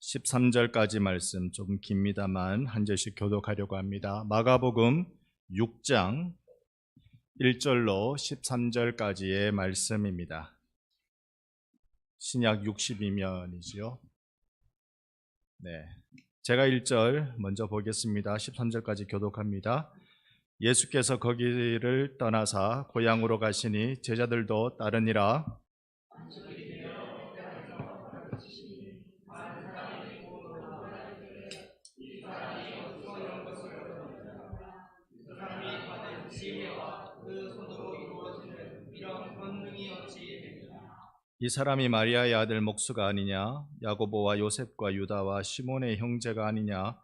13절까지 말씀 좀 깁니다만 한 절씩 교독하려고 합니다. 마가복음 6장 1절로 13절까지의 말씀입니다. 신약 62면이지요. 네, 제가 1절 먼저 보겠습니다. 13절까지 교독합니다. 예수께서 거기를 떠나사 고향으로 가시니 제자들도 따르니라. 이 사람이 마리아의 아들 목수가 아니냐? 야고보와 요셉과 유다와 시몬의 형제가 아니냐?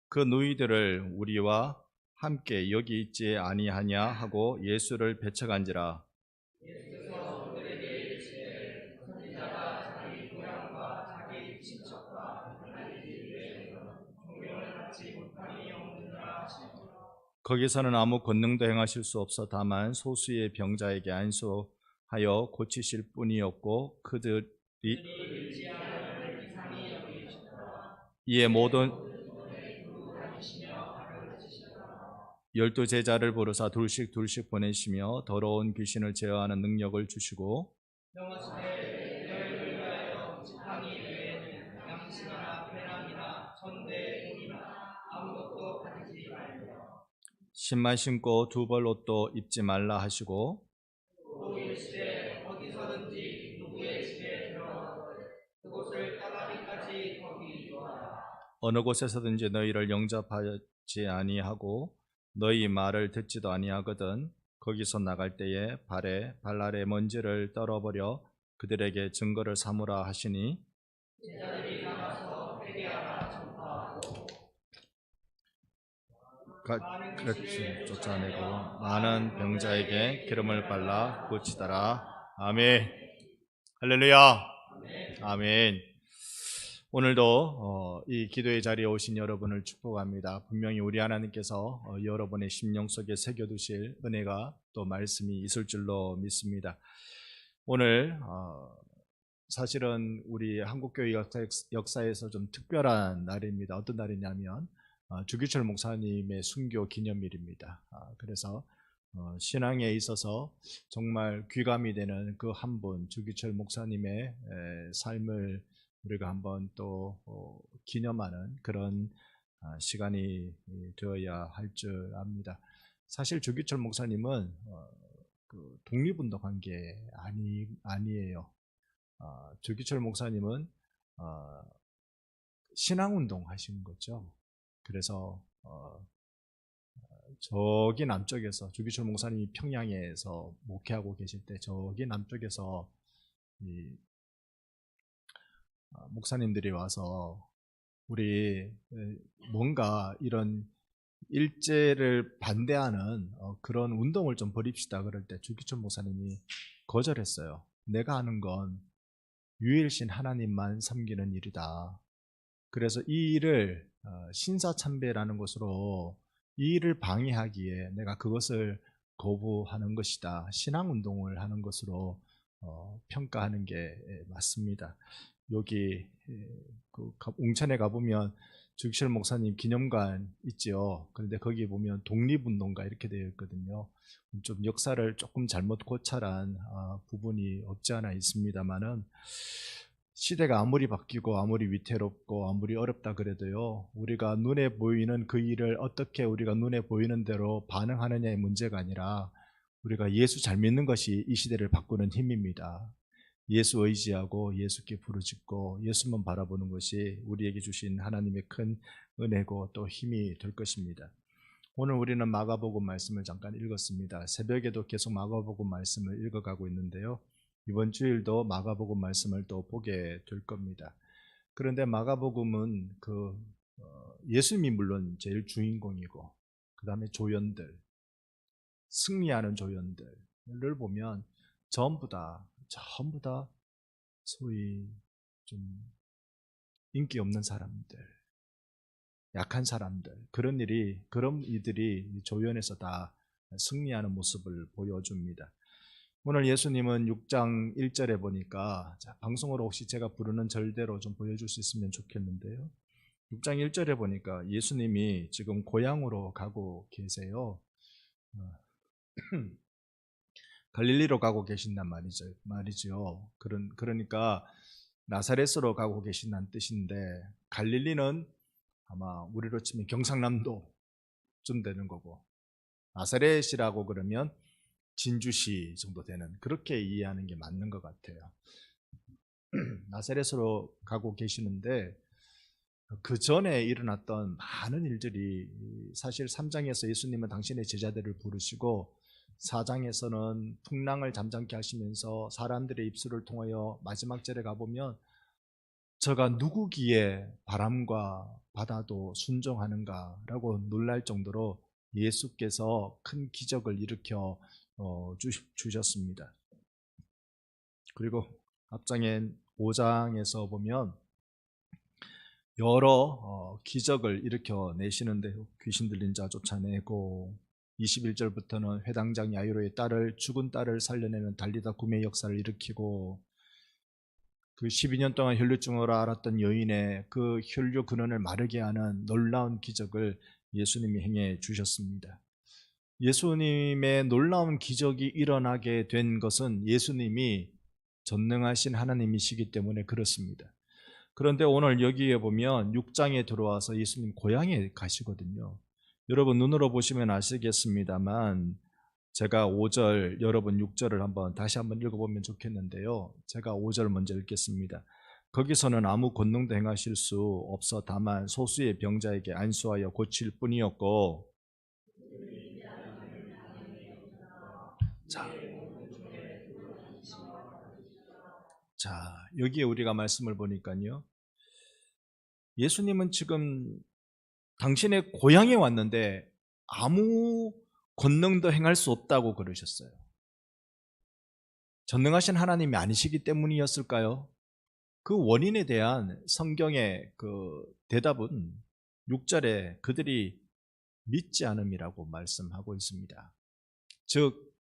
그 누이들을 우리와 함께 여기 있지 아니하냐 하고 예수를 배척한지라. 거기서는 아무 권능도 행하실 수 없어 다만 소수의 병자에게 안수하여 고치실 뿐이었고 그들이 이에 모든 12제자를 부르사 둘씩 보내시며 더러운 귀신을 제어하는 능력을 주시고 신만 신고 두 벌 옷도 입지 말라 하시고 어느 곳에서든지 너희를 영접하지 아니하고 너희 말을 듣지도 아니하거든 거기서 나갈 때에 발에 발 아래 먼지를 떨어버려 그들에게 증거를 삼으라 하시니 그렇지 쫓아내고 많은 병자에게 기름을 발라 고치더라. 아멘. 할렐루야. 아멘. 오늘도 이 기도의 자리에 오신 여러분을 축복합니다. 분명히 우리 하나님께서 여러분의 심령 속에 새겨두실 은혜가 또 말씀이 있을 줄로 믿습니다. 오늘 사실은 우리 한국교회 역사에서 좀 특별한 날입니다. 어떤 날이냐면 주기철 목사님의 순교 기념일입니다. 그래서 신앙에 있어서 정말 귀감이 되는 그 한 분 주기철 목사님의 삶을 우리가 한번 또 기념하는 그런 시간이 되어야 할 줄 압니다. 사실 주기철 목사님은 그 독립운동한 게 아니에요. 주기철 목사님은 신앙운동 하신 거죠. 그래서 저기 남쪽에서 주기철 목사님이 평양에서 목회하고 계실 때 저기 남쪽에서 이 목사님들이 와서 우리 뭔가 이런 일제를 반대하는 그런 운동을 좀 벌입시다 그럴 때 주기철 목사님이 거절했어요. 내가 하는 건 유일신 하나님만 섬기는 일이다. 그래서 이 일을 신사참배라는 것으로 이 일을 방해하기에 내가 그것을 거부하는 것이다. 신앙운동을 하는 것으로 평가하는 게 맞습니다. 여기 그 웅천에 가보면 주기철 목사님 기념관 있죠. 그런데 거기 보면 독립운동가 이렇게 되어 있거든요. 좀 역사를 조금 잘못 고찰한 부분이 없지 않아 있습니다만은 시대가 아무리 바뀌고 아무리 위태롭고 아무리 어렵다 그래도요, 우리가 눈에 보이는 그 일을 어떻게 우리가 눈에 보이는 대로 반응하느냐의 문제가 아니라 우리가 예수 잘 믿는 것이 이 시대를 바꾸는 힘입니다. 예수 의지하고 예수께 부르짖고 예수만 바라보는 것이 우리에게 주신 하나님의 큰 은혜고 또 힘이 될 것입니다. 오늘 우리는 마가복음 말씀을 잠깐 읽었습니다. 새벽에도 계속 마가복음 말씀을 읽어가고 있는데요. 이번 주일도 마가복음 말씀을 또 보게 될 겁니다. 그런데 마가복음은 예수님이 물론 제일 주인공이고 그 다음에 조연들, 승리하는 조연들을 보면 전부 다 소위 좀 인기 없는 사람들, 약한 사람들, 그런 이들이 조연에서 다 승리하는 모습을 보여줍니다. 오늘 예수님은 6장 1절에 보니까 방송으로 혹시 제가 부르는 절대로 좀 보여줄 수 있으면 좋겠는데요. 6장 1절에 보니까 예수님이 지금 고향으로 가고 계세요. 갈릴리로 가고 계신단 말이죠. 그러니까 나사렛으로 가고 계신다는 뜻인데, 갈릴리는 아마 우리로 치면 경상남도쯤 되는 거고, 나사렛이라고 그러면 진주시 정도 되는, 그렇게 이해하는 게 맞는 것 같아요. 나사렛으로 가고 계시는데 그 전에 일어났던 많은 일들이, 사실 3장에서 예수님은 당신의 제자들을 부르시고 4장에서는 풍랑을 잠잠케 하시면서 사람들의 입술을 통하여 마지막 절에 가보면 저가 누구기에 바람과 바다도 순종하는가라고 놀랄 정도로 예수께서 큰 기적을 일으켜 주셨습니다. 그리고 앞장에 5장에서 보면 여러 기적을 일으켜 내시는데, 귀신 들린 자 쫓아내고, 21절부터는 회당장 야이로의 죽은 딸을 살려내는 달리다 구매 역사를 일으키고, 그 12년 동안 혈류증으로 앓았던 여인의 그 혈류 근원을 마르게 하는 놀라운 기적을 예수님이 행해 주셨습니다. 예수님의 놀라운 기적이 일어나게 된 것은 예수님이 전능하신 하나님이시기 때문에 그렇습니다. 그런데 오늘 여기에 보면 6장에 들어와서 예수님 고향에 가시거든요. 여러분 눈으로 보시면 아시겠습니다만, 제가 5절, 여러분 6절을 다시 한번 읽어보면 좋겠는데요. 제가 5절 먼저 읽겠습니다. 거기서는 아무 권능도 행하실 수 없어 다만 소수의 병자에게 안수하여 고칠 뿐이었고, 자, 여기에 우리가 말씀을 보니까요, 예수님은 지금 당신의 고향에 왔는데 아무 권능도 행할 수 없다고 그러셨어요. 전능하신 하나님이 아니시기 때문이었을까요? 그 원인에 대한 성경의 그 대답은 6절에 그들이 믿지 않음이라고 말씀하고 있습니다. 즉,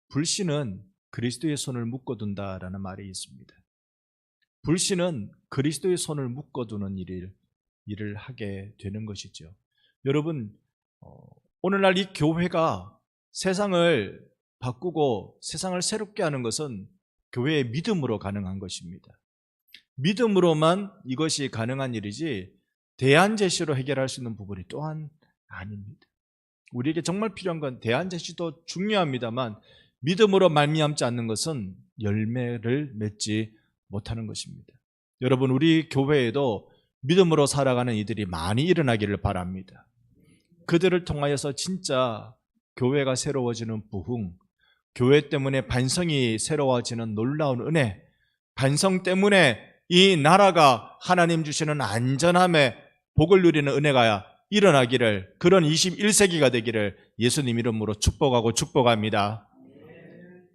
불신은 그리스도의 손을 묶어둔다라는 말이 있습니다. 불신은 그리스도의 손을 묶어두는 일을 하게 되는 것이죠. 여러분, 오늘날 이 교회가 세상을 바꾸고 세상을 새롭게 하는 것은 교회의 믿음으로 가능한 것입니다. 믿음으로만 이것이 가능한 일이지 대안 제시로 해결할 수 있는 부분이 또한 아닙니다. 우리에게 정말 필요한 건 대안 제시도 중요합니다만, 믿음으로 말미암지 않는 것은 열매를 맺지 못하는 것입니다. 여러분, 우리 교회에도 믿음으로 살아가는 이들이 많이 일어나기를 바랍니다. 그들을 통하여서 진짜 교회가 새로워지는 부흥, 교회 때문에 반성이 새로워지는 놀라운 은혜, 반성 때문에 이 나라가 하나님 주시는 안전함에 복을 누리는 은혜가 일어나기를, 그런 21세기가 되기를 예수님 이름으로 축복합니다.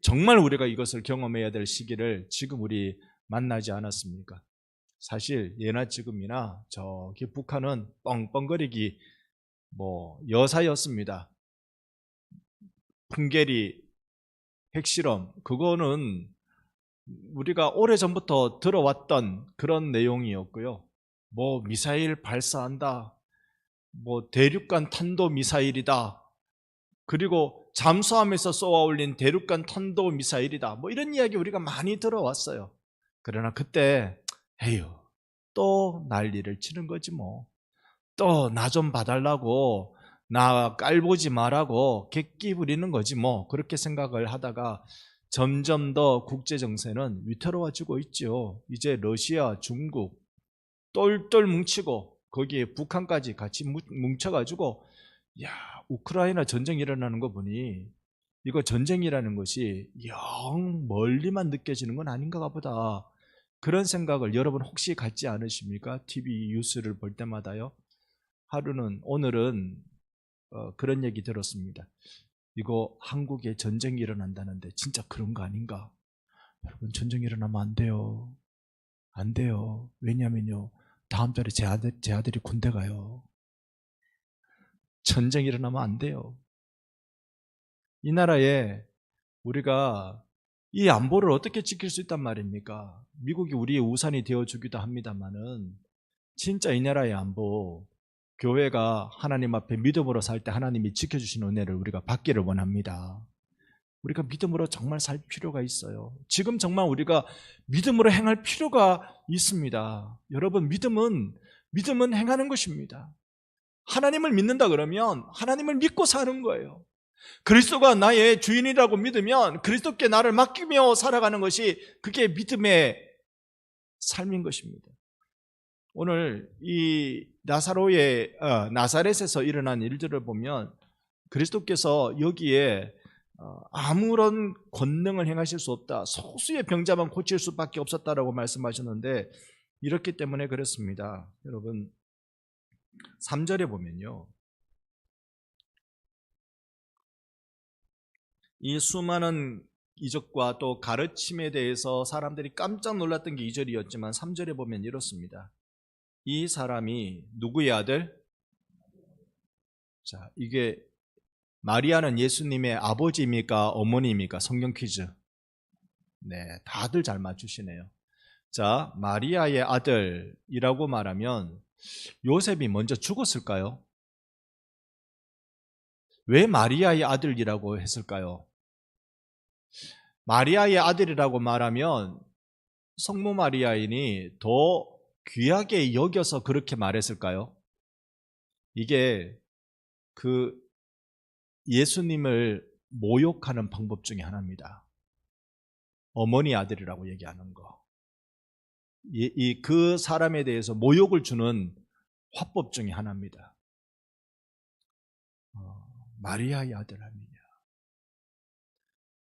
정말 우리가 이것을 경험해야 될 시기를 지금 우리 만나지 않았습니까? 사실 예나 지금이나 저기 북한은 뻥뻥거리기 여사였습니다. 풍계리, 핵실험, 그거는 우리가 오래전부터 들어왔던 그런 내용이었고요. 미사일 발사한다, 대륙간 탄도 미사일이다, 그리고 잠수함에서 쏘아 올린 대륙간 탄도 미사일이다, 이런 이야기 우리가 많이 들어왔어요. 그러나 그때 에휴, 또 난리를 치는 거지 또 나 좀 봐달라고, 나 깔보지 말라고 객기 부리는 거지 그렇게 생각을 하다가 점점 더 국제 정세는 위태로워지고 있죠. 이제 러시아, 중국 똘똘 뭉치고 거기에 북한까지 같이 뭉쳐가지고, 우크라이나 전쟁이 일어나는 거 보니 이거 전쟁이라는 것이 영 멀리만 느껴지는 건 아닌가 보다, 그런 생각을 여러분 혹시 갖지 않으십니까? TV 뉴스를 볼 때마다요. 오늘은 그런 얘기 들었습니다. 이거 한국에 전쟁이 일어난다는데 진짜 그런 거 아닌가? 여러분, 전쟁이 일어나면 안 돼요. 안 돼요. 왜냐면요, 다음 달에 제 아들이 군대 가요. 전쟁이 일어나면 안 돼요. 이 나라에 우리가 이 안보를 어떻게 지킬 수 있단 말입니까? 미국이 우리의 우산이 되어주기도 합니다만은 진짜 이 나라의 안보, 교회가 하나님 앞에 믿음으로 살 때 하나님이 지켜주시는 은혜를 우리가 받기를 원합니다. 우리가 믿음으로 정말 살 필요가 있어요. 지금 정말 우리가 믿음으로 행할 필요가 있습니다. 여러분, 믿음은 행하는 것입니다. 하나님을 믿는다 그러면 하나님을 믿고 사는 거예요. 그리스도가 나의 주인이라고 믿으면 그리스도께 나를 맡기며 살아가는 것이 그게 믿음의 삶인 것입니다. 오늘 이 나사렛에서 일어난 일들을 보면 그리스도께서 여기에 아무런 권능을 행하실 수 없다, 소수의 병자만 고칠 수밖에 없었다라고 말씀하셨는데, 이렇기 때문에 그렇습니다. 여러분, 3절에 보면요, 이 수많은 이적과 또 가르침에 대해서 사람들이 깜짝 놀랐던 게 2절이었지만 3절에 보면 이렇습니다. 이 사람이 누구의 아들? 자, 이게 마리아는 예수님의 아버지입니까? 어머니입니까? 성경 퀴즈. 네, 다들 잘 맞추시네요. 자, 마리아의 아들이라고 말하면 요셉이 먼저 죽었을까요? 왜 마리아의 아들이라고 했을까요? 마리아의 아들이라고 말하면 성모 마리아인이 더 귀하게 여겨서 그렇게 말했을까요? 이게 그 예수님을 모욕하는 방법 중에 하나입니다. 어머니 아들이라고 얘기하는 거. 그 사람에 대해서 모욕을 주는 화법 중에 하나입니다. 마리아의 아들 아니냐.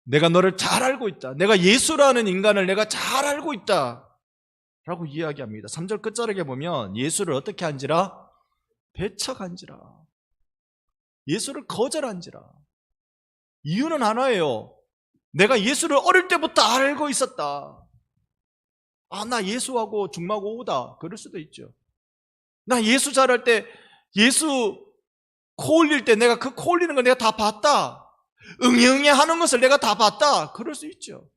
내가 너를 잘 알고 있다. 내가 예수라는 인간을 내가 잘 알고 있다. 라고 이야기합니다. 3절 끝자락에 보면 예수를 어떻게 한지라? 배척한지라. 예수를 거절한지라. 이유는 하나예요. 내가 예수를 어릴 때부터 알고 있었다. 나 예수하고 중마고 오다. 그럴 수도 있죠. 나 예수 잘할 때, 예수 코 올릴 때 내가 그 코 올리는 걸 내가 다 봤다. 응애응애 하는 것을 내가 다 봤다. 그럴 수 있죠.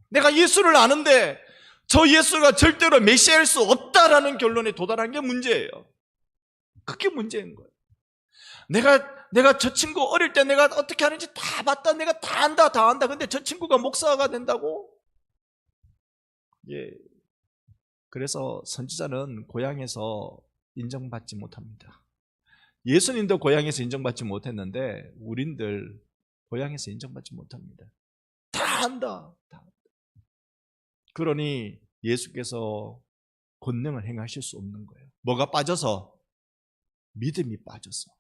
내가 예수를 아는데 저 예수가 절대로 메시아일 수 없다라는 결론에 도달한 게 문제예요. 그게 문제인 거예요. 내가 저 친구 어릴 때 내가 어떻게 하는지 다 봤다. 내가 다 안다. 근데 저 친구가 목사가 된다고? 예. 그래서 선지자는 고향에서 인정받지 못합니다. 예수님도 고향에서 인정받지 못했는데 우린들 고향에서 인정받지 못합니다. 다 안다. 그러니 예수께서 권능을 행하실 수 없는 거예요. 뭐가 빠져서? 믿음이 빠졌어.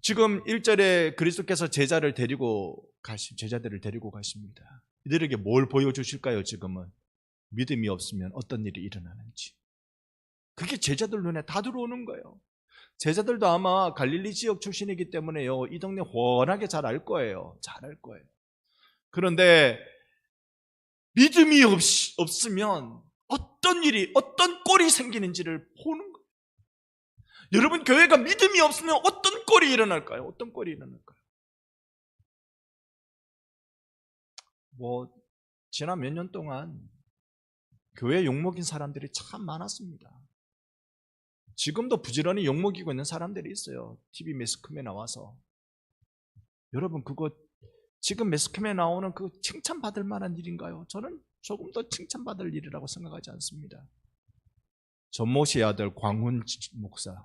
지금 1절에 그리스도께서 제자들을 데리고 가십니다. 이들에게 뭘 보여주실까요? 지금은 믿음이 없으면 어떤 일이 일어나는지. 그게 제자들 눈에 다 들어오는 거예요. 제자들도 아마 갈릴리 지역 출신이기 때문에요, 이 동네 훤하게 잘 알 거예요. 그런데 믿음이 없으면 어떤 일이, 어떤 꼴이 생기는지를 보는 거예요. 여러분, 교회가 믿음이 없으면 어떤 꼴이 일어날까요? 지난 몇 년 동안 교회 욕먹인 사람들이 참 많았습니다. 지금도 부지런히 욕먹이고 있는 사람들이 있어요. TV 매스컴에 나와서. 여러분, 그거 지금 매스컴에 나오는 그 칭찬받을 만한 일인가요? 저는 조금 더 칭찬받을 일이라고 생각하지 않습니다. 전모 씨의 아들 광훈 목사.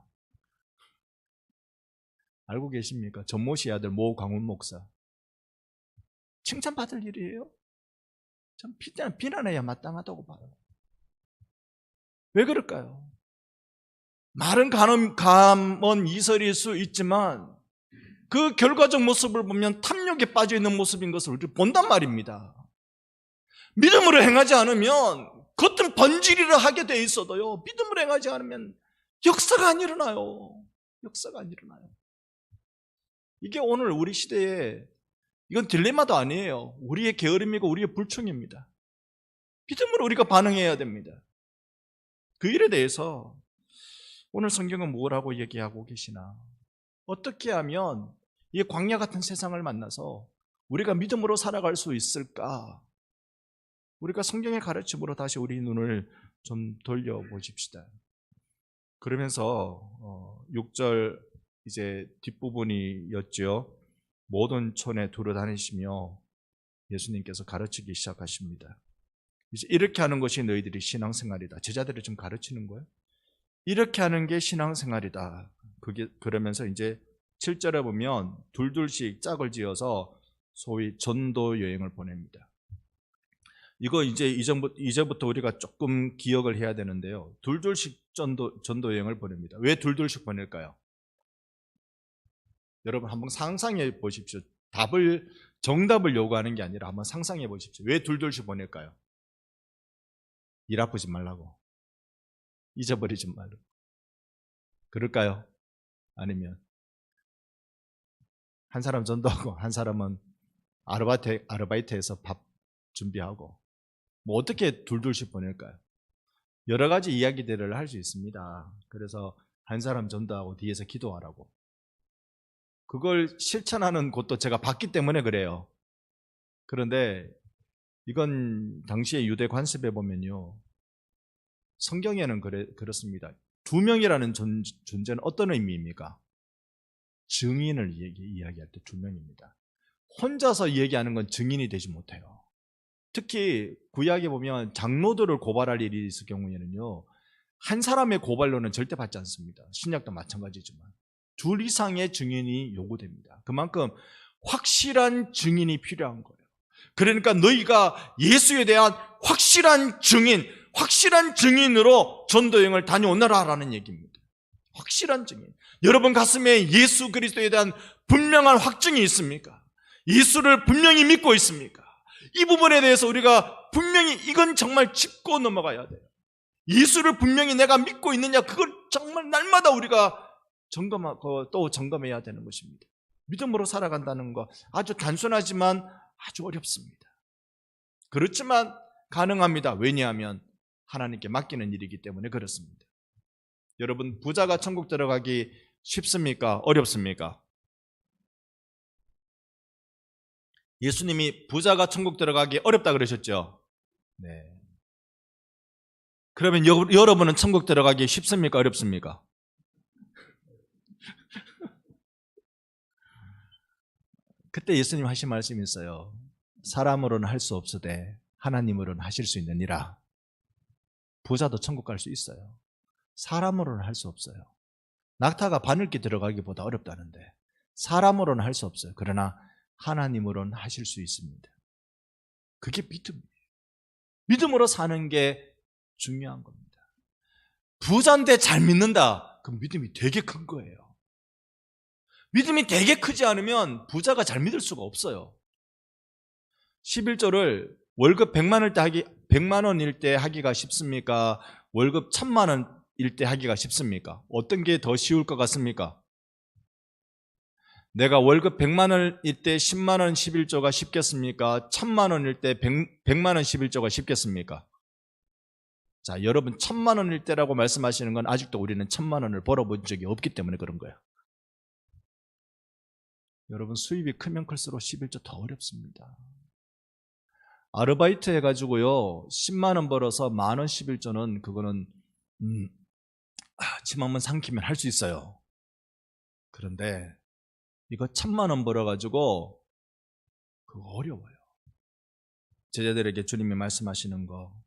알고 계십니까? 전모 씨의 아들 모 광훈 목사. 칭찬받을 일이에요? 참 비난해야 마땅하다고 봐요. 왜 그럴까요? 말은 감언 이설일 수 있지만 그 결과적 모습을 보면 탐욕에 빠져있는 모습인 것을 우리가 본단 말입니다. 믿음으로 행하지 않으면 겉은 번지르르 하게 돼 있어도요, 믿음으로 행하지 않으면 역사가 안 일어나요. 이게 오늘 우리 시대에, 이건 딜레마도 아니에요. 우리의 게으름이고 우리의 불충입니다. 믿음으로 우리가 반응해야 됩니다. 그 일에 대해서 오늘 성경은 뭐라고 얘기하고 계시나? 어떻게 하면 이 광야 같은 세상을 만나서 우리가 믿음으로 살아갈 수 있을까? 우리가 성경의 가르침으로 다시 우리 눈을 좀 돌려보십시다. 그러면서 6절 이제 뒷부분이었죠. 모든 촌에 두루 다니시며 예수님께서 가르치기 시작하십니다. 이제 이렇게 하는 것이 너희들이 신앙생활이다. 제자들을 좀 가르치는 거예요. 이렇게 하는 게 신앙생활이다. 그러면서 이제 7절에 보면 둘둘씩 짝을 지어서 소위 전도 여행을 보냅니다. 이거 이제부터 우리가 조금 기억을 해야 되는데요. 둘둘씩 전도 여행을 보냅니다. 왜 둘둘씩 보낼까요? 여러분 한번 상상해 보십시오. 정답을 요구하는 게 아니라 한번 상상해 보십시오. 왜 둘둘씩 보낼까요? 일 아프지 말라고. 잊어버리지 말라고. 그럴까요? 아니면 한 사람 전도하고 한 사람은 아르바이트해서 밥 준비하고 뭐 어떻게 둘둘씩 보낼까요? 여러 가지 이야기들을 할 수 있습니다. 그래서 한 사람 전도하고 뒤에서 기도하라고. 그걸 실천하는 곳도 제가 봤기 때문에 그래요. 그런데 이건 당시의 유대 관습에 보면요, 성경에는 그렇습니다. 두 명이라는 존재는 어떤 의미입니까? 증인을 이야기할 때 두 명입니다. 혼자서 얘기하는 건 증인이 되지 못해요. 특히 구약에 보면 장로들을 고발할 일이 있을 경우에는요, 한 사람의 고발로는 절대 받지 않습니다. 신약도 마찬가지지만 둘 이상의 증인이 요구됩니다. 그만큼 확실한 증인이 필요한 거예요. 그러니까 너희가 예수에 대한 확실한 증인으로 전도여행을 다녀오너라라는 얘기입니다. 확실한 증인. 여러분 가슴에 예수 그리스도에 대한 분명한 확증이 있습니까? 예수를 분명히 믿고 있습니까? 이 부분에 대해서 우리가 분명히 이건 정말 짚고 넘어가야 돼요. 예수를 분명히 내가 믿고 있느냐, 그걸 정말 날마다 우리가 점검하고 또 점검해야 되는 것입니다. 믿음으로 살아간다는 거 아주 단순하지만 아주 어렵습니다. 그렇지만 가능합니다. 왜냐하면 하나님께 맡기는 일이기 때문에 그렇습니다. 여러분, 부자가 천국 들어가기 쉽습니까? 어렵습니까? 예수님이 부자가 천국 들어가기 어렵다 그러셨죠? 네. 그러면 여러분은 천국 들어가기 쉽습니까? 어렵습니까? 그때 예수님 하신 말씀이 있어요. 사람으로는 할 수 없으되 하나님으로는 하실 수 있느니라. 부자도 천국 갈 수 있어요. 사람으로는 할 수 없어요. 낙타가 바늘기 들어가기보다 어렵다는데 사람으로는 할 수 없어요. 그러나 하나님으로는 하실 수 있습니다. 그게 믿음이에요. 믿음으로 사는 게 중요한 겁니다. 부자인데 잘 믿는다. 그럼 믿음이 되게 큰 거예요. 믿음이 되게 크지 않으면 부자가 잘 믿을 수가 없어요. 11조를 월급 100만 원일 때 하기가 쉽습니까? 월급 1000만 원일 때 하기가 쉽습니까? 어떤 게 더 쉬울 것 같습니까? 내가 월급 100만 원일 때 10만 원 11조가 쉽겠습니까? 1000만 원일 때 100만 원 11조가 쉽겠습니까? 자, 여러분 1000만 원일 때라고 말씀하시는 건 아직도 우리는 1000만 원을 벌어본 적이 없기 때문에 그런 거예요. 여러분 수입이 크면 클수록 11조 더 어렵습니다. 아르바이트 해가지고요 10만 원 벌어서 만 원 11조는 그거는 침 한번 삼키면 할 수 있어요. 그런데 이거 1000만 원 벌어가지고 그거 어려워요. 제자들에게 주님이 말씀하시는 거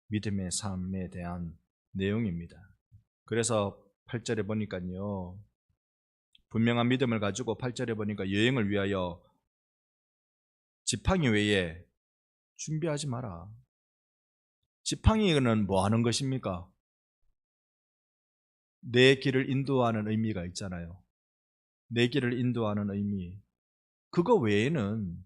믿음의 삶에 대한 내용입니다. 그래서 8절에 보니까요, 분명한 믿음을 가지고 8절에 보니까 여행을 위하여 지팡이 외에 준비하지 마라. 지팡이는 뭐 하는 것입니까? 내 길을 인도하는 의미가 있잖아요. 내 길을 인도하는 의미. 그거 외에는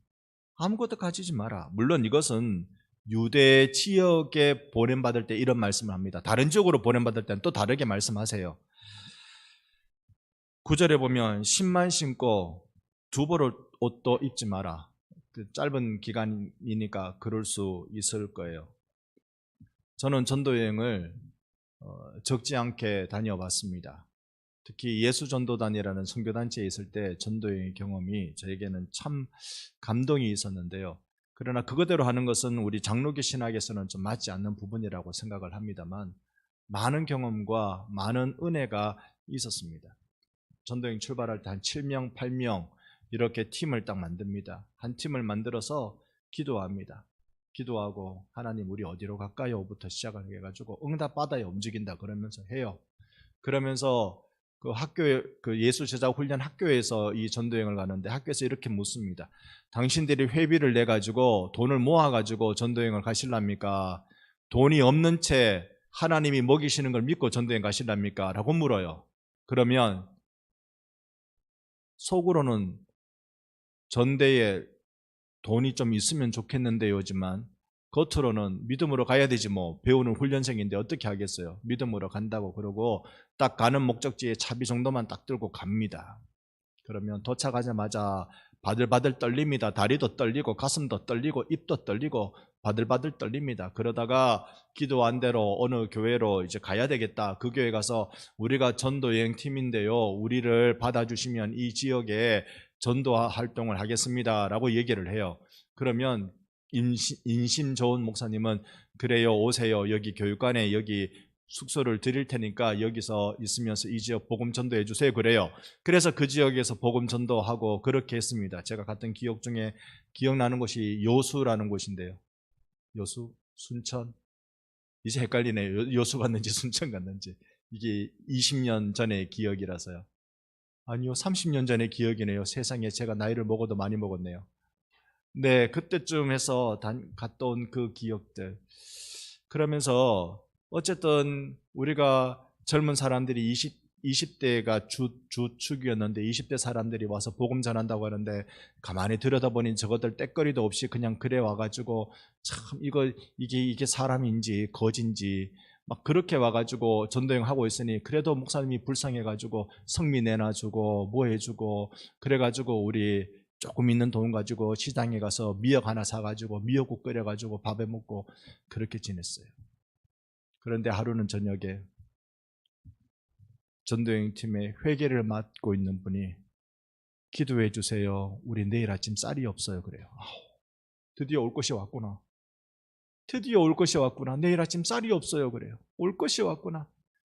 아무것도 가지지 마라. 물론 이것은 유대 지역에 보냄받을 때 이런 말씀을 합니다. 다른 지역으로 보냄받을 때는 또 다르게 말씀하세요. 9절에 보면 신만 신고 두 벌 옷도 입지 마라. 짧은 기간이니까 그럴 수 있을 거예요. 저는 전도여행을 적지 않게 다녀봤습니다. 특히 예수전도단이라는 선교단체에 있을 때 전도의 경험이 저에게는 참 감동이 있었는데요. 그러나 그거대로 하는 것은 우리 장로교 신학에서는 좀 맞지 않는 부분이라고 생각을 합니다만 많은 경험과 많은 은혜가 있었습니다. 전도행 출발할 때 한 7명, 8명 이렇게 팀을 딱 만듭니다. 한 팀을 만들어서 기도합니다. 기도하고 하나님 우리 어디로 갈까요?부터 시작을 해가지고 응답 받아야 움직인다 그러면서 해요. 그러면서 그 학교에 그 예수 제자 훈련 학교에서 이 전도행을 가는데 학교에서 이렇게 묻습니다. 당신들이 회비를 내 가지고 돈을 모아 가지고 전도행을 가실랍니까? 돈이 없는 채 하나님이 먹이시는 걸 믿고 전도행 가실랍니까? 라고 물어요. 그러면 속으로는 전대에 돈이 좀 있으면 좋겠는데요지만 겉으로는 믿음으로 가야 되지 뭐 배우는 훈련생인데 어떻게 하겠어요. 믿음으로 간다고 그러고 딱 가는 목적지에 차비 정도만 딱 들고 갑니다. 그러면 도착하자마자 바들바들 떨립니다. 다리도 떨리고 가슴도 떨리고 입도 떨리고 바들바들 떨립니다. 그러다가 기도한 대로 어느 교회로 이제 가야 되겠다. 그 교회 가서 우리가 전도 여행팀인데요. 우리를 받아주시면 이 지역에 전도 활동을 하겠습니다. 라고 얘기를 해요. 그러면 인심 좋은 목사님은 그래요 오세요. 여기 교육관에 여기 숙소를 드릴 테니까 여기서 있으면서 이 지역 복음 전도해 주세요. 그래요. 그래서 그 지역에서 복음 전도하고 그렇게 했습니다. 제가 갔던 기억 중에 기억나는 곳이 요수라는 곳인데요. 요수? 순천? 이제 헷갈리네요. 요수 갔는지 순천 갔는지. 이게 20년 전의 기억이라서요. 아니요, 30년 전의 기억이네요. 세상에 제가 나이를 먹어도 많이 먹었네요. 네, 그때쯤 해서 갔다 온 그 기억들. 그러면서 어쨌든 우리가 젊은 사람들이 20대가 주축이었는데 20대 사람들이 와서 복음 전한다고 하는데 가만히 들여다보니 저것들 때거리도 없이 그냥 그래 와가지고 참 이게 사람인지 거진지 막 그렇게 와가지고 전도행하고 있으니 그래도 목사님이 불쌍해가지고 성미 내놔주고 뭐 해주고 그래가지고 우리 조금 있는 돈 가지고 시장에 가서 미역 하나 사가지고 미역국 끓여가지고 밥에 먹고 그렇게 지냈어요. 그런데 하루는 저녁에 전도행팀의 회계를 맡고 있는 분이 기도해 주세요. 우리 내일 아침 쌀이 없어요. 그래요. 드디어 올 것이 왔구나. 드디어 올 것이 왔구나. 내일 아침 쌀이 없어요. 그래요. 올 것이 왔구나.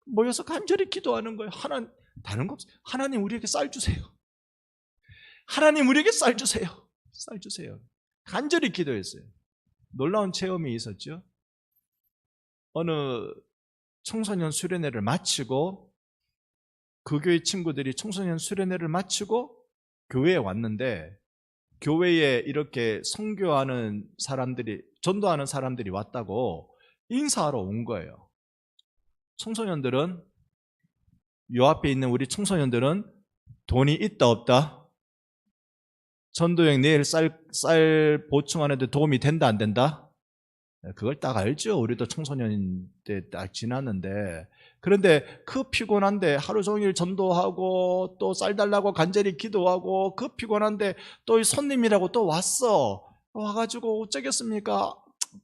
모여서 간절히 기도하는 거예요. 다른 거 없어요. 하나님 우리에게 쌀 주세요. 하나님 우리에게 쌀 주세요. 쌀 주세요. 간절히 기도했어요. 놀라운 체험이 있었죠. 어느 청소년 수련회를 마치고 그 교회 친구들이 청소년 수련회를 마치고 교회에 왔는데 교회에 이렇게 선교하는 사람들이 전도하는 사람들이 왔다고 인사하러 온 거예요. 청소년들은 요 앞에 있는 우리 청소년들은 돈이 있다 없다? 전도행 내일 쌀 보충하는데 도움이 된다 안 된다? 그걸 딱 알죠. 우리도 청소년 때 딱 지났는데. 그런데 그 피곤한데 하루 종일 전도하고 또 쌀 달라고 간절히 기도하고 그 피곤한데 또 손님이라고 또 와가지고 어쩌겠습니까?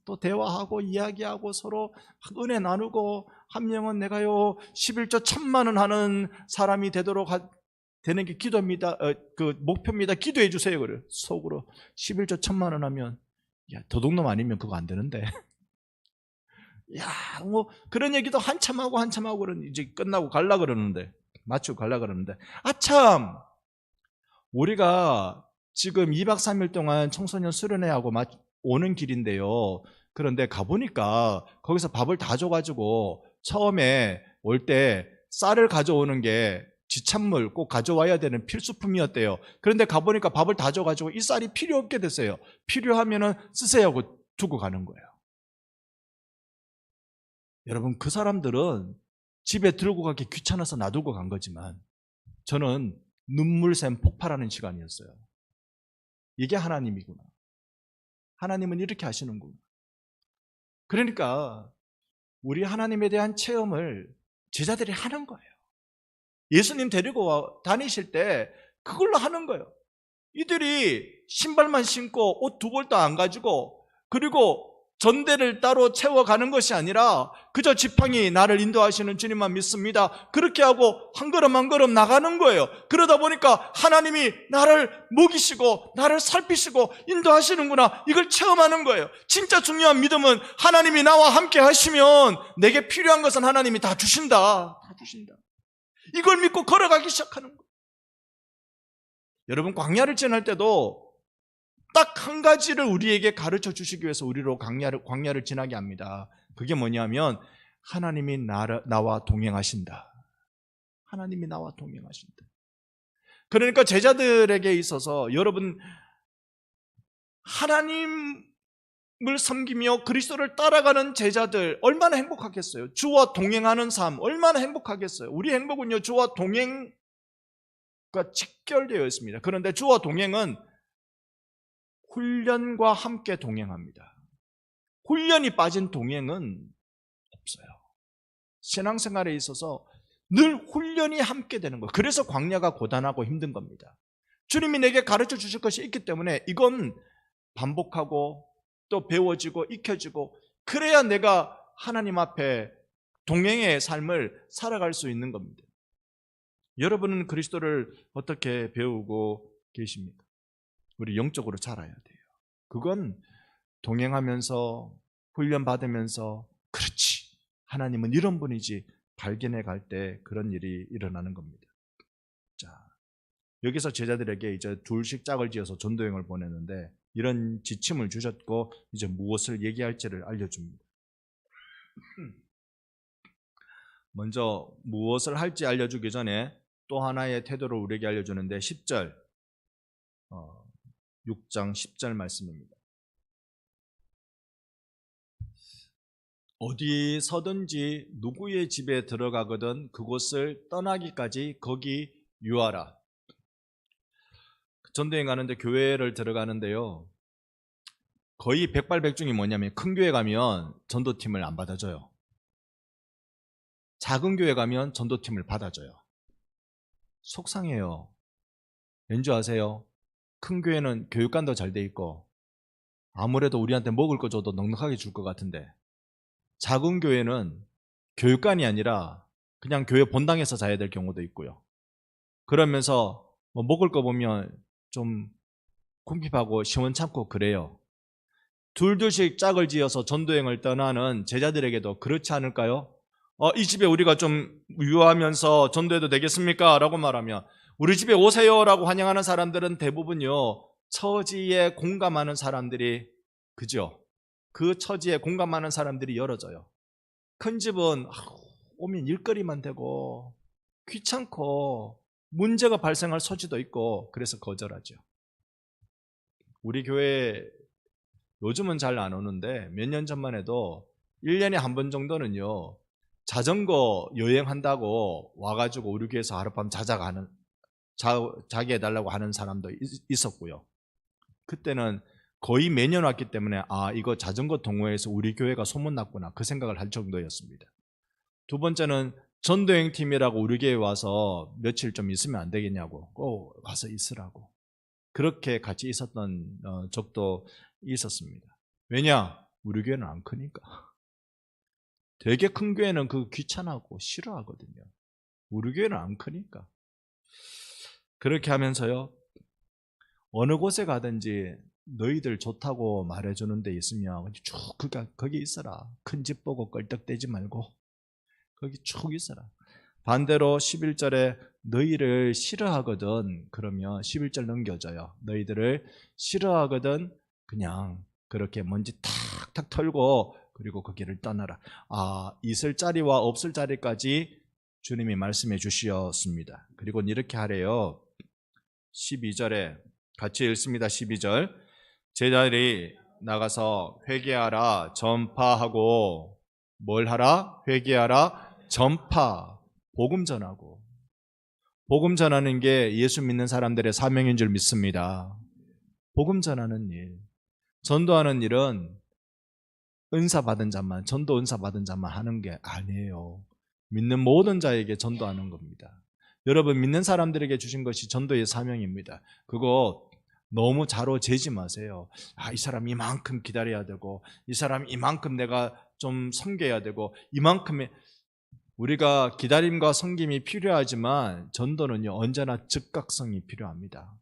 또 대화하고 이야기하고 서로 은혜 나누고 한 명은 내가요 11조 1,000만 원 하는 사람이 되도록 되는 게 기도입니다. 그 목표입니다. 기도해 주세요. 그래 속으로 11조 1,000만 원 하면 야, 도둑놈 아니면 그거 안 되는데. 야, 뭐, 그런 얘기도 한참 하고, 그러는, 이제 끝나고 갈라 그러는데, 마치고 갈라 그러는데, 아참! 우리가 지금 2박 3일 동안 청소년 수련회하고 오는 길인데요. 그런데 가보니까, 거기서 밥을 다 줘가지고, 처음에 올 때 쌀을 가져오는 게 지참물 꼭 가져와야 되는 필수품이었대요. 그런데 가보니까 밥을 다 줘가지고 이 쌀이 필요 없게 됐어요. 필요하면은 쓰세요 하고 두고 가는 거예요. 여러분 그 사람들은 집에 들고 가기 귀찮아서 놔두고 간 거지만 저는 눈물샘 폭발하는 시간이었어요. 이게 하나님이구나. 하나님은 이렇게 하시는구나. 그러니까 우리 하나님에 대한 체험을 제자들이 하는 거예요. 예수님 데리고 다니실 때 그걸로 하는 거예요. 이들이 신발만 신고 옷 2벌도 안 가지고 그리고 전대를 따로 채워가는 것이 아니라 그저 지팡이 나를 인도하시는 주님만 믿습니다. 그렇게 하고 한 걸음 한 걸음 나가는 거예요. 그러다 보니까 하나님이 나를 먹이시고 나를 살피시고 인도하시는구나, 이걸 체험하는 거예요. 진짜 중요한 믿음은 하나님이 나와 함께 하시면 내게 필요한 것은 하나님이 다 주신다. 다 주신다. 이걸 믿고 걸어가기 시작하는 거예요. 여러분, 광야를 지날 때도 딱 한 가지를 우리에게 가르쳐 주시기 위해서 우리로 광야를 지나게 합니다. 그게 뭐냐면 하나님이 나와 동행하신다. 하나님이 나와 동행하신다. 그러니까 제자들에게 있어서 여러분, 하나님을 섬기며 그리스도를 따라가는 제자들 얼마나 행복하겠어요. 주와 동행하는 삶 얼마나 행복하겠어요. 우리 행복은요, 주와 동행과 직결되어 있습니다. 그런데 주와 동행은 훈련과 함께 동행합니다. 훈련이 빠진 동행은 없어요. 신앙생활에 있어서 늘 훈련이 함께 되는 거예요. 그래서 광야가 고단하고 힘든 겁니다. 주님이 내게 가르쳐 주실 것이 있기 때문에 이건 반복하고 또 배워지고 익혀지고, 그래야 내가 하나님 앞에 동행의 삶을 살아갈 수 있는 겁니다. 여러분은 그리스도를 어떻게 배우고 계십니까? 우리 영적으로 자라야 돼요. 그건 동행하면서 훈련받으면서, 그렇지, 하나님은 이런 분이지 발견해 갈 때 그런 일이 일어나는 겁니다. 자, 여기서 제자들에게 이제 둘씩 짝을 지어서 전도여행을 보냈는데 이런 지침을 주셨고 이제 무엇을 얘기할지를 알려줍니다. 먼저 무엇을 할지 알려주기 전에 또 하나의 태도를 우리에게 알려주는데 10절 6장 10절 말씀입니다. 어디서든지 누구의 집에 들어가거든 그곳을 떠나기까지 거기 유하라. 전도여행 가는데 교회를 들어가는데요, 거의 백발백중이 뭐냐면 큰 교회 가면 전도팀을 안 받아줘요. 작은 교회 가면 전도팀을 받아줘요. 속상해요. 왠지 아세요? 큰 교회는 교육관도 잘 돼 있고 아무래도 우리한테 먹을 거 줘도 넉넉하게 줄 것 같은데, 작은 교회는 교육관이 아니라 그냥 교회 본당에서 자야 될 경우도 있고요. 그러면서 뭐 먹을 거 보면 좀 궁핍하고 시원찮고 그래요. 둘둘씩 짝을 지어서 전도여행을 떠나는 제자들에게도 그렇지 않을까요? 이 집에 우리가 좀 유하면서 전도해도 되겠습니까? 라고 말하면 우리 집에 오세요 라고 환영하는 사람들은 대부분요, 처지에 공감하는 사람들이, 그죠? 그 처지에 공감하는 사람들이 열어져요. 큰 집은 오면 일거리만 되고 귀찮고 문제가 발생할 소지도 있고 그래서 거절하죠. 우리 교회 요즘은 잘 안 오는데 몇 년 전만 해도 1년에 한 번 정도는요, 자전거 여행한다고 와가지고 우리 교회에서 하룻밤 자게 해달라고 하는 사람도 있었고요. 그때는 거의 매년 왔기 때문에 이거 자전거 동호회에서 우리 교회가 소문났구나 그 생각을 할 정도였습니다. 두 번째는 전도여행 팀이라고 우리 교회에 와서 며칠 좀 있으면 안 되겠냐고 꼭 와서 있으라고, 그렇게 같이 있었던 적도 있었습니다. 왜냐? 우리 교회는 안 크니까. 되게 큰 교회는 그거 귀찮아하고 싫어하거든요. 우리 교회는 안 크니까. 그렇게 하면서요, 어느 곳에 가든지 너희들 좋다고 말해주는 데 있으면 쭉 거기 있어라. 큰 집 보고 껄떡대지 말고 거기 쭉 있어라. 반대로 11절에 너희를 싫어하거든 그러면 11절 넘겨줘요. 너희들을 싫어하거든 그냥 그렇게 먼지 탁탁 털고 그리고 그 길을 떠나라. 있을 자리와 없을 자리까지 주님이 말씀해 주셨습니다. 그리고 이렇게 하래요. 12절에 같이 읽습니다. 12절 제자들이 나가서 회개하라 전파하고, 뭘 하라? 회개하라 전파, 복음 전하고. 복음 전하는 게 예수 믿는 사람들의 사명인 줄 믿습니다. 복음 전하는 일, 전도하는 일은 은사 받은 자만, 전도 은사 받은 자만 하는 게 아니에요. 믿는 모든 자에게 전도하는 겁니다. 여러분, 믿는 사람들에게 주신 것이 전도의 사명입니다. 그거 너무 자로 재지 마세요. 이 사람 이만큼 기다려야 되고, 이 사람 이만큼 내가 좀 섬겨야 되고, 이만큼의 우리가 기다림과 섬김이 필요하지만 전도는요 언제나 즉각성이 필요합니다.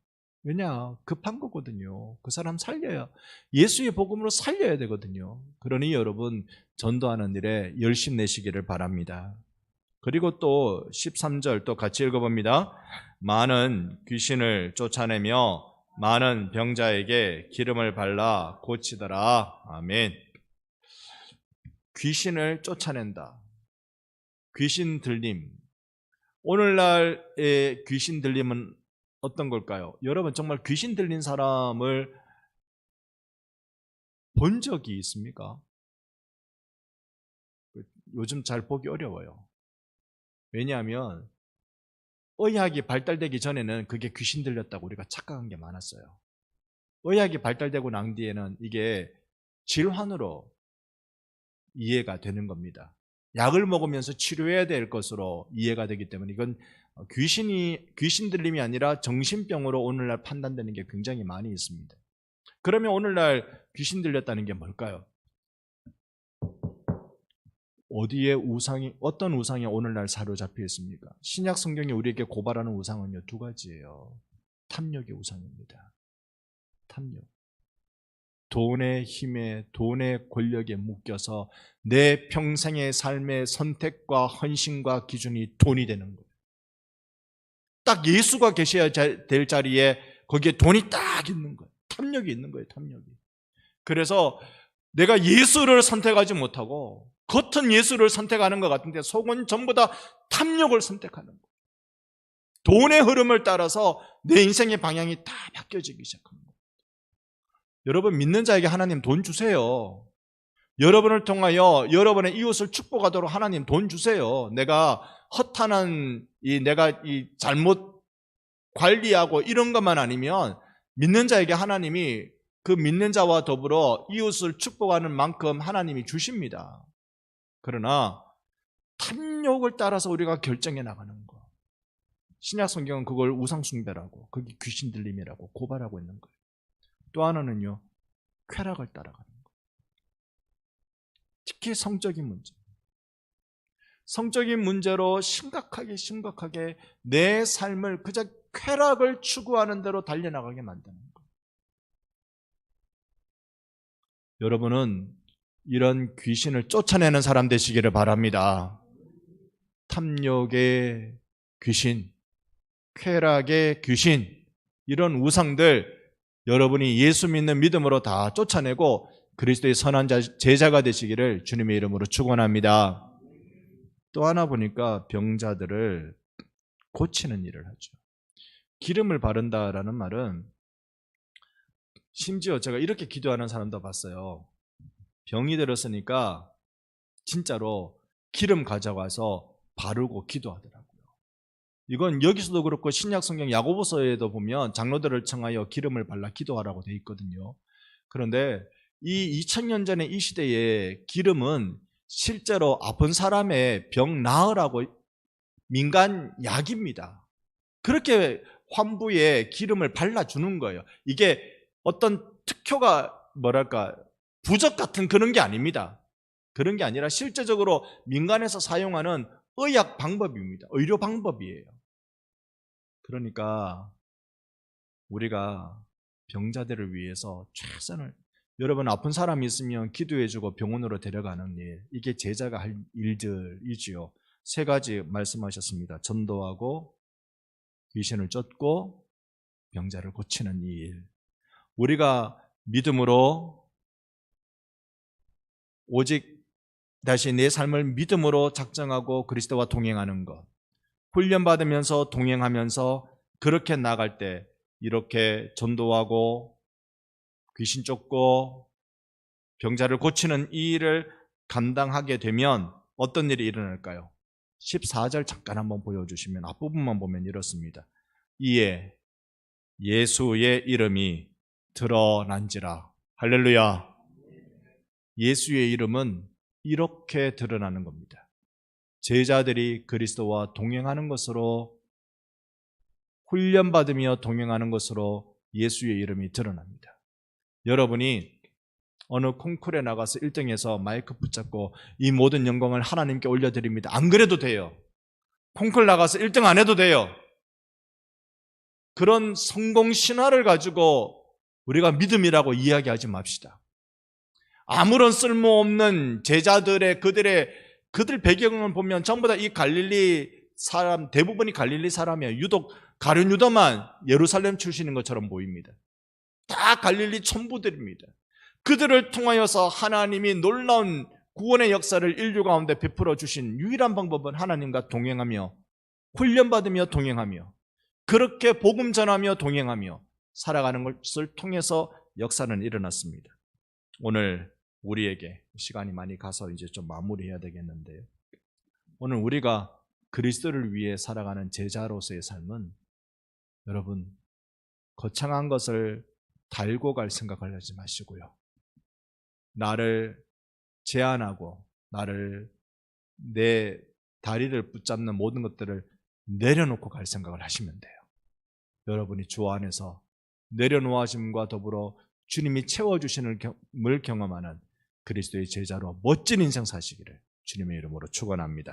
왜냐? 급한 거거든요. 그 사람 살려야, 예수의 복음으로 살려야 되거든요. 그러니 여러분 전도하는 일에 열심 내시기를 바랍니다. 그리고 또 13절 또 같이 읽어봅니다. 많은 귀신을 쫓아내며 많은 병자에게 기름을 발라 고치더라. 아멘. 귀신을 쫓아낸다. 귀신 들림. 오늘날의 귀신 들림은 어떤 걸까요? 여러분 정말 귀신 들린 사람을 본 적이 있습니까? 요즘 잘 보기 어려워요. 왜냐하면 의학이 발달되기 전에는 그게 귀신 들렸다고 우리가 착각한 게 많았어요. 의학이 발달되고 난 뒤에는 이게 질환으로 이해가 되는 겁니다. 약을 먹으면서 치료해야 될 것으로 이해가 되기 때문에 이건 귀신 들림이 아니라 정신병으로 오늘날 판단되는 게 굉장히 많이 있습니다. 그러면 오늘날 귀신 들렸다는 게 뭘까요? 어디에 어떤 우상이 오늘날 사로잡혀 있습니까? 신약 성경이 우리에게 고발하는 우상은요, 두 가지예요. 탐욕의 우상입니다. 탐욕. 돈의 힘에, 돈의 권력에 묶여서 내 평생의 삶의 선택과 헌신과 기준이 돈이 되는 거예요. 딱 예수가 계셔야 될 자리에 거기에 돈이 딱 있는 거예요. 탐욕이 있는 거예요, 탐욕이. 그래서 내가 예수를 선택하지 못하고 겉은 예수를 선택하는 것 같은데 속은 전부 다 탐욕을 선택하는 거예요. 돈의 흐름을 따라서 내 인생의 방향이 다 바뀌어지기 시작합니다. 여러분 믿는 자에게 하나님 돈 주세요. 여러분을 통하여 여러분의 이웃을 축복하도록 하나님 돈 주세요. 내가 허탄한 내가 잘못 관리하고 이런 것만 아니면 믿는 자에게 하나님이 그 믿는 자와 더불어 이웃을 축복하는 만큼 하나님이 주십니다. 그러나 탐욕을 따라서 우리가 결정해 나가는 거. 신약 성경은 그걸 우상숭배라고, 그게 귀신 들림이라고 고발하고 있는 거예요. 또 하나는요, 쾌락을 따라가는 거예요. 특히 성적인 문제. 성적인 문제로 심각하게 내 삶을 그저 쾌락을 추구하는 대로 달려나가게 만드는 거예요. 여러분은 이런 귀신을 쫓아내는 사람 되시기를 바랍니다. 탐욕의 귀신, 쾌락의 귀신, 이런 우상들 여러분이 예수 믿는 믿음으로 다 쫓아내고 그리스도의 선한 제자가 되시기를 주님의 이름으로 축원합니다. 또 하나 보니까 병자들을 고치는 일을 하죠. 기름을 바른다라는 말은 심지어 제가 이렇게 기도하는 사람도 봤어요. 병이 들었으니까 진짜로 기름 가져가서 바르고 기도하더라고요. 이건 여기서도 그렇고 신약 성경 야고보서에도 보면 장로들을 청하여 기름을 발라 기도하라고 되어 있거든요. 그런데 이 2000년 전에 이 시대에 기름은 실제로 아픈 사람의 병 나으라고 민간 약입니다. 그렇게 환부에 기름을 발라주는 거예요. 이게 어떤 특효가 부적 같은 그런 게 아닙니다. 그런 게 아니라 실제적으로 민간에서 사용하는 의학 방법입니다. 의료 방법이에요. 그러니까 우리가 병자들을 위해서 최선을, 여러분 아픈 사람이 있으면 기도해주고 병원으로 데려가는 일, 이게 제자가 할 일들이지요. 세 가지 말씀하셨습니다. 전도하고 귀신을 쫓고 병자를 고치는 일. 우리가 믿음으로 오직 다시 내 삶을 믿음으로 작정하고 그리스도와 동행하는 것, 훈련받으면서 동행하면서 그렇게 나갈 때 이렇게 전도하고 귀신 쫓고 병자를 고치는 이 일을 감당하게 되면 어떤 일이 일어날까요? 14절 잠깐 한번 보여주시면 앞부분만 보면 이렇습니다. 이에 예수의 이름이 드러난지라. 할렐루야. 예수의 이름은 이렇게 드러나는 겁니다. 제자들이 그리스도와 동행하는 것으로, 훈련받으며 동행하는 것으로 예수의 이름이 드러납니다. 여러분이 어느 콩쿠르에 나가서 1등해서 마이크 붙잡고 이 모든 영광을 하나님께 올려드립니다. 안 그래도 돼요. 콩쿠르 나가서 1등 안 해도 돼요. 그런 성공 신화를 가지고 우리가 믿음이라고 이야기하지 맙시다. 아무런 쓸모없는 제자들의 그들 배경을 보면 전부 다 이 갈릴리 사람, 대부분이 갈릴리 사람이에요. 유독 가룟 유다만 예루살렘 출신인 것처럼 보입니다. 다 갈릴리 촌부들입니다. 그들을 통하여서 하나님이 놀라운 구원의 역사를 인류 가운데 베풀어 주신 유일한 방법은 하나님과 동행하며 훈련받으며 동행하며 그렇게 복음 전하며 동행하며 살아가는 것을 통해서 역사는 일어났습니다. 오늘 우리에게 시간이 많이 가서 이제 좀 마무리해야 되겠는데요. 오늘 우리가 그리스도를 위해 살아가는 제자로서의 삶은 여러분 거창한 것을 달고 갈 생각을 하지 마시고요. 나를 제한하고 내 다리를 붙잡는 모든 것들을 내려놓고 갈 생각을 하시면 돼요. 여러분이 주 안에서 내려놓아짐과 더불어 주님이 채워주시는 걸 경험하는 그리스도의 제자로 멋진 인생 사시기를 주님의 이름으로 축원합니다.